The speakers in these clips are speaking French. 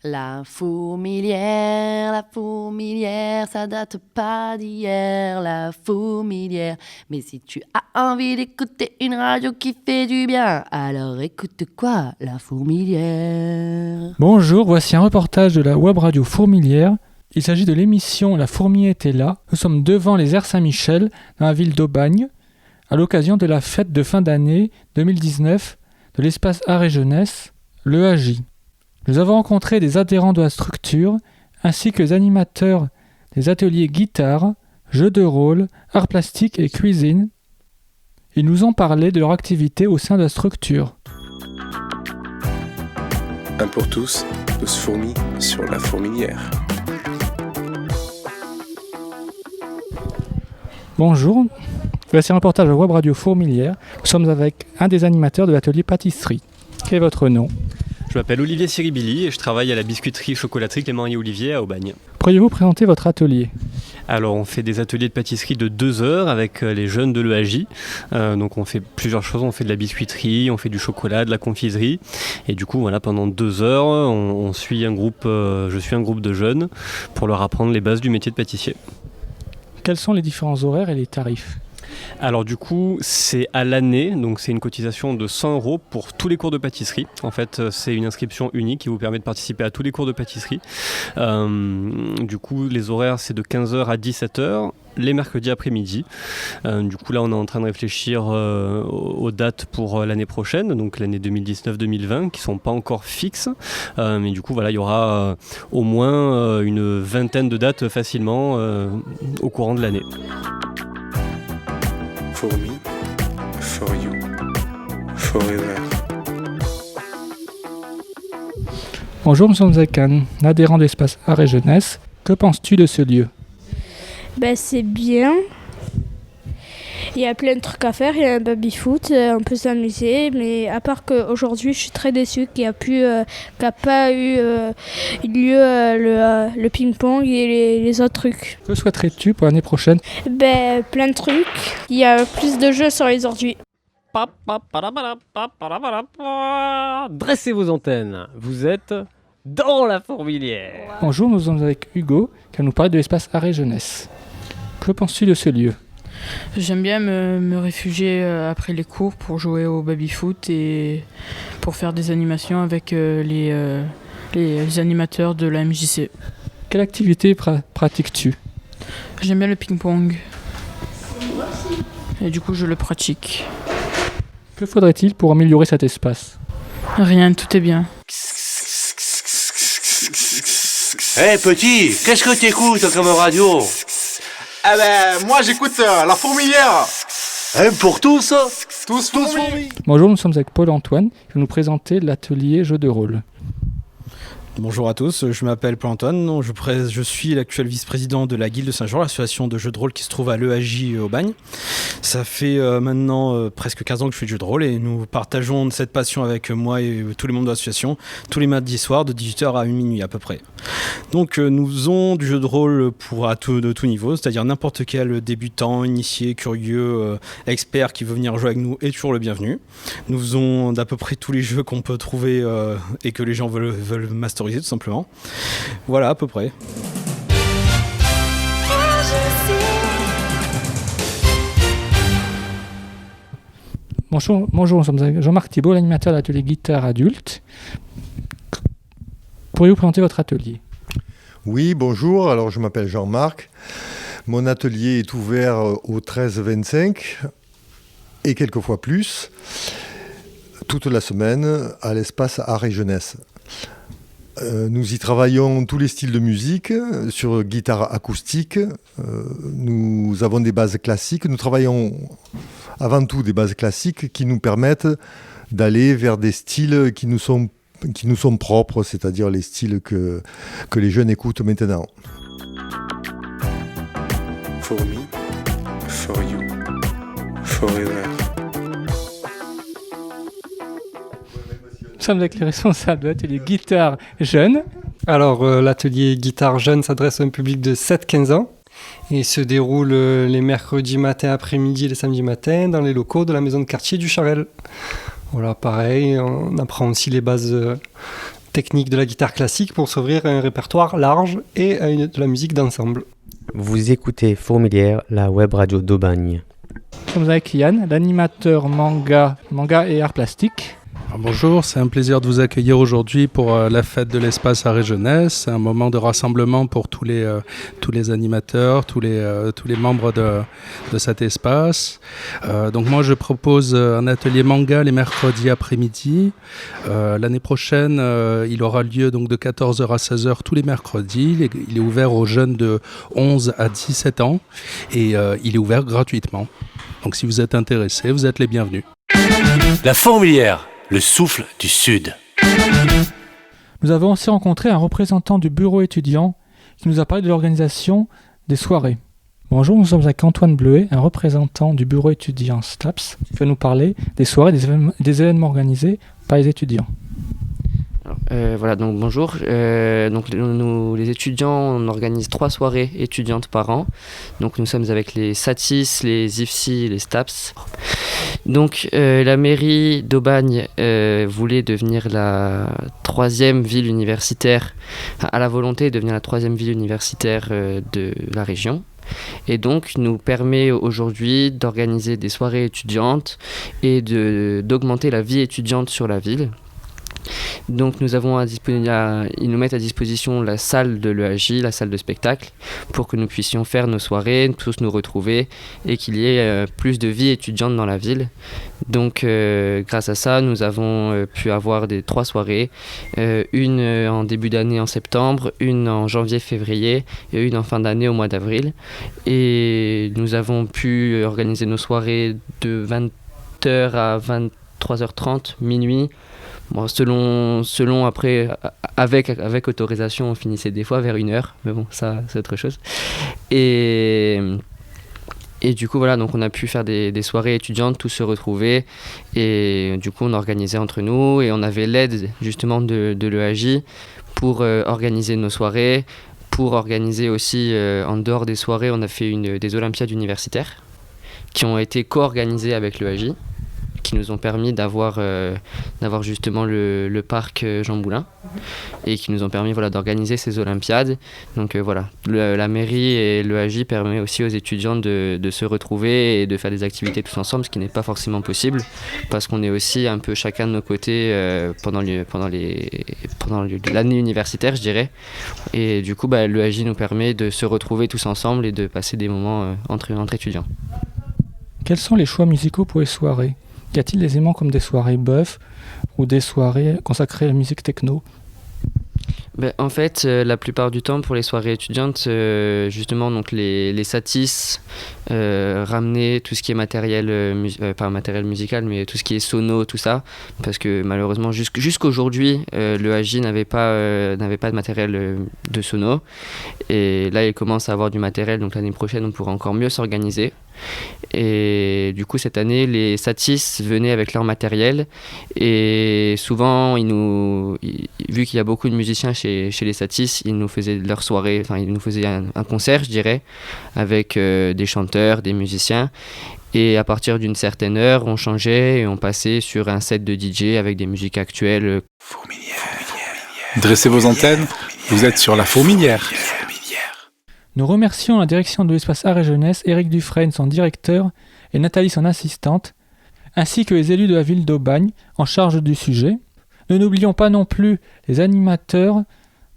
La fourmilière, ça date pas d'hier, la fourmilière. Mais si tu as envie d'écouter une radio qui fait du bien, alors écoute quoi, la fourmilière. Bonjour, voici un reportage de la web radio Fourmilière. Il s'agit de l'émission La fourmi était là. Nous sommes devant les aires Saint-Michel, dans la ville d'Aubagne, à l'occasion de la fête de fin d'année 2019 de l'espace art et jeunesse, l'EAJ. Nous avons rencontré des adhérents de la structure, ainsi que les animateurs des ateliers guitare, jeux de rôle, arts plastiques et cuisine. Ils nous ont parlé de leur activité au sein de la structure. Un pour tous fourmis sur la fourmilière. Bonjour, voici un reportage de la web radio Fourmilière. Nous sommes avec un des animateurs de l'atelier pâtisserie. Quel est votre nom ? Je m'appelle Olivier Siribili et je travaille à la biscuiterie chocolaterie Clément et Olivier à Aubagne. Pourriez-vous présenter votre atelier ? Alors on fait des ateliers de pâtisserie de 2 heures avec les jeunes de l'EAJ. Donc on fait plusieurs choses, on fait de la biscuiterie, on fait du chocolat, de la confiserie. Et du coup voilà, pendant 2 heures, on suit un groupe, je suis un groupe de jeunes pour leur apprendre les bases du métier de pâtissier. Quels sont les différents horaires et les tarifs ? Alors du coup, c'est à l'année, donc c'est une cotisation de 100 € pour tous les cours de pâtisserie. En fait, c'est une inscription unique qui vous permet de participer à tous les cours de pâtisserie. Du coup, les horaires, c'est de 15h à 17h, les mercredis après-midi. Du coup, là, on est en train de réfléchir aux dates pour l'année prochaine, donc l'année 2019-2020, qui ne sont pas encore fixes. Mais du coup, voilà, il y aura au moins une vingtaine de dates facilement au courant de l'année. Fourmi, for you, forever. Bonjour, nous sommes avec un adhérent de l'espace art et jeunesse. Que penses-tu de ce lieu ? C'est bien. Il y a plein de trucs à faire, il y a un baby-foot, on peut s'amuser, mais à part qu'aujourd'hui je suis très déçue qu'il n'y a pas eu lieu le ping-pong et les autres trucs. Que souhaiterais-tu pour l'année prochaine ? Plein de trucs, il y a plus de jeux sur les ordi. Dressez vos antennes, vous êtes dans la fourmilière. Bonjour, nous sommes avec Hugo qui va nous parler de l'espace art et jeunesse. Que penses-tu de ce lieu ? J'aime bien me réfugier après les cours pour jouer au baby-foot et pour faire des animations avec les animateurs de la MJC. Quelle activité pratiques-tu ? J'aime bien le ping-pong. Et du coup, je le pratique. Que faudrait-il pour améliorer cet espace ? Rien, tout est bien. Hé petit, qu'est-ce que t'écoutes comme radio ? Moi j'écoute la fourmilière. Un pour tous fourmis. Bonjour, nous sommes avec Paul-Antoine qui va nous présenter l'atelier jeux de rôle. Bonjour à tous, je m'appelle Paul-Antoine, je suis l'actuel vice-président de la Guilde de Saint-Jean, l'association de jeux de rôle qui se trouve à l'EAJ Aubagne. Ça fait maintenant presque 15 ans que je fais du jeu de rôle et nous partageons cette passion avec moi et tous les membres de l'association tous les mardis soirs de 18h à 1h à peu près. Donc nous faisons du jeu de rôle de tout niveau, c'est-à-dire n'importe quel débutant, initié, curieux, expert qui veut venir jouer avec nous est toujours le bienvenu. Nous faisons d'à peu près tous les jeux qu'on peut trouver et que les gens veulent masteriser tout simplement. Voilà à peu près. Bonjour, nous sommes avec Jean-Marc Thibault, l'animateur de l'atelier guitare adulte. Pourriez-vous présenter votre atelier ? Oui, bonjour, alors je m'appelle Jean-Marc. Mon atelier est ouvert au 13-25 et quelquefois plus, toute la semaine à l'espace art et jeunesse. Nous y travaillons tous les styles de musique, sur guitare acoustique. Nous avons des bases classiques. Nous travaillons avant tout des bases classiques qui nous permettent d'aller vers des styles qui nous sont propres, c'est-à-dire les styles que les jeunes écoutent maintenant. Fourmi, for you, forever. Nous sommes avec les responsables de l'atelier guitare jeune. Alors l'atelier guitare jeune s'adresse à un public de 7-15 ans et se déroule les mercredis matin après-midi et les samedis matins dans les locaux de la maison de quartier du Charel. Voilà, pareil, on apprend aussi les bases technique de la guitare classique pour s'ouvrir à un répertoire large et à de la musique d'ensemble. Vous écoutez Fourmilière, la web radio d'Aubagne. Nous sommes avec Yann, l'animateur manga et art plastique. Bonjour, c'est un plaisir de vous accueillir aujourd'hui pour la fête de l'espace Arts et Jeunesse. C'est un moment de rassemblement pour tous les animateurs, tous les membres de cet espace. Donc moi je propose un atelier manga les mercredis après-midi. L'année prochaine, il aura lieu donc de 14h à 16h tous les mercredis. Il est ouvert aux jeunes de 11 à 17 ans et il est ouvert gratuitement. Donc si vous êtes intéressés, vous êtes les bienvenus. La Fourmilière, le souffle du Sud. Nous avons aussi rencontré un représentant du bureau étudiant qui nous a parlé de l'organisation des soirées. Bonjour, nous sommes avec Antoine Bleuet, un représentant du bureau étudiant STAPS, qui va nous parler des soirées, des événements organisés par les étudiants. Voilà, donc bonjour. Donc nous, les étudiants, on organise 3 soirées étudiantes par an. Donc nous sommes avec les SATIS, les IFSI et les STAPS. Donc la mairie d'Aubagne voulait devenir la 3e ville universitaire, à la volonté de devenir la 3e ville universitaire de la région. Et donc nous permet aujourd'hui d'organiser des soirées étudiantes et d'augmenter la vie étudiante sur la ville. Donc nous avons ils nous mettent à disposition la salle de l'EAJ, la salle de spectacle, pour que nous puissions faire nos soirées, tous nous retrouver et qu'il y ait plus de vie étudiante dans la ville. Donc grâce à ça, nous avons pu avoir 3 soirées, une en début d'année en septembre, une en janvier-février et une en fin d'année au mois d'avril. Et nous avons pu organiser nos soirées de 20h à 23h30, minuit. Bon, selon après, avec autorisation, on finissait des fois vers 1h, mais bon, ça c'est autre chose. Et du coup, voilà, donc on a pu faire des soirées étudiantes, tous se retrouver, et du coup, on organisait entre nous, et on avait l'aide justement de l'EAJ pour organiser nos soirées, pour organiser aussi, en dehors des soirées, on a fait des Olympiades universitaires qui ont été co-organisées avec l'EAJ, qui nous ont permis d'avoir justement le parc Jean Moulin et qui nous ont permis d'organiser ces Olympiades. Donc la mairie et l'EAJ permet aussi aux étudiants de se retrouver et de faire des activités tous ensemble, ce qui n'est pas forcément possible parce qu'on est aussi un peu chacun de nos côtés pendant l'année universitaire, je dirais. Et du coup, l'EAJ nous permet de se retrouver tous ensemble et de passer des moments entre étudiants. Quels sont les choix musicaux pour les soirées ? Y a-t-il des éléments comme des soirées bœuf ou des soirées consacrées à la musique techno ? En fait, la plupart du temps, pour les soirées étudiantes, justement, donc les SATIS ramenaient tout ce qui est matériel, pas matériel musical, mais tout ce qui est sono, tout ça, parce que malheureusement, jusqu'aujourd'hui, l'EAJ n'avait pas de matériel de sono, et là, il commence à avoir du matériel, donc l'année prochaine, on pourra encore mieux s'organiser. Et du coup cette année les SATIS venaient avec leur matériel et souvent vu qu'il y a beaucoup de musiciens chez les SATIS, ils nous faisaient leur soirée, ils nous faisaient un concert, je dirais, avec des chanteurs, des musiciens, et à partir d'une certaine heure on changeait et on passait sur un set de DJ avec des musiques actuelles. Dressez vos antennes, vous êtes sur la Fourmilière. Nous remercions la direction de l'espace Arts et Jeunesse, Éric Dufresne, son directeur, et Nathalie, son assistante, ainsi que les élus de la ville d'Aubagne en charge du sujet. Nous n'oublions pas non plus les animateurs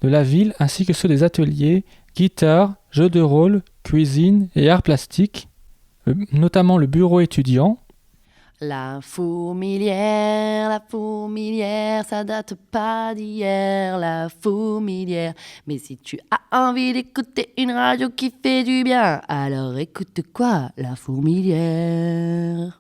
de la ville, ainsi que ceux des ateliers, guitare, jeux de rôle, cuisine et arts plastiques, notamment le bureau étudiant. La fourmilière, ça date pas d'hier, la fourmilière. Mais si tu as envie d'écouter une radio qui fait du bien, alors écoute quoi, la fourmilière.